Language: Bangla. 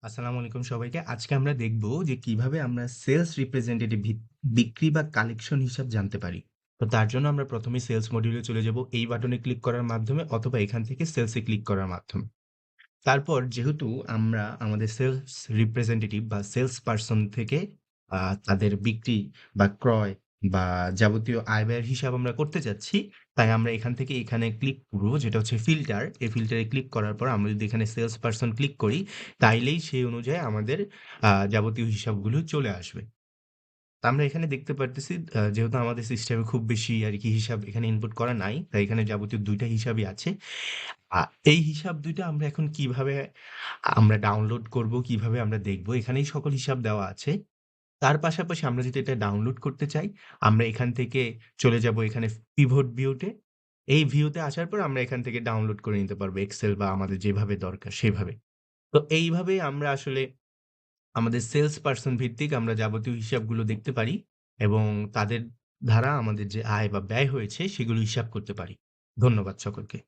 আসসালামু আলাইকুম সবাইকে। আজকে আমরা দেখব যে কিভাবে আমরা সেলস রিপ্রেজেন্টেটিভ বিক্রি বা কালেকশন হিসাব জানতে পারি। তো তার জন্য আমরা ১ম এই সেলস মডিউলে চলে যাব এই বাটনে ক্লিক করার মাধ্যমে অথবা এখান থেকে সেলস এ ক্লিক করার মাধ্যমে। তারপর যেহেতু আমরা আমাদের সেলস রিপ্রেজেন্টেটিভ বা সেলস পারসন থেকে তাদের বিক্রি বা ক্রয় বা যাবতীয় আয়-ব্যয়ের হিসাব আমরা করতে চাচ্ছি, তাই আমরা এখান থেকে এখানে ক্লিক করব যেটা হচ্ছে ফিল্টার। এই ফিল্টারে ক্লিক করার পর আমরা যদি এখানে সেলস পারসন ক্লিক করি, তাইলেই সেই অনুযায়ী আমাদের যাবতীয় হিসাবগুলো চলে আসবে। তো আমরা এখানে দেখতে পারতেছি যেহেতু আমাদের সিস্টেমে খুব বেশি আরকি হিসাব এখানে ইনপুট করা নাই, তাই এখানে যাবতীয় ২ টা হিসাবই আছে। আ এই হিসাব ২ টা আমরা এখন কিভাবে আমরা ডাউনলোড করব, কিভাবে আমরা দেখব, এখানেই সকল হিসাব দেওয়া আছে। তার পাশাপাশি আমরা যদি এটা ডাউনলোড করতে চাই, আমরা এখান থেকে চলে যাব এখানে পিভট ভিউতে। এই ভিউতে আসার পর আমরা এখান থেকে ডাউনলোড করে নিতে পারবো এক্সেল বা আমাদের যেভাবে দরকার সেভাবে। তো এইভাবেই আমরা আসলে আমাদের সেলস পারসন ভিত্তিক আমরা যাবতীয় হিসাবগুলো দেখতে পারি এবং তাদের দ্বারা আমাদের যে আয় বা ব্যয় হয়েছে সেগুলো হিসাব করতে পারি। ধন্যবাদ সকলকে।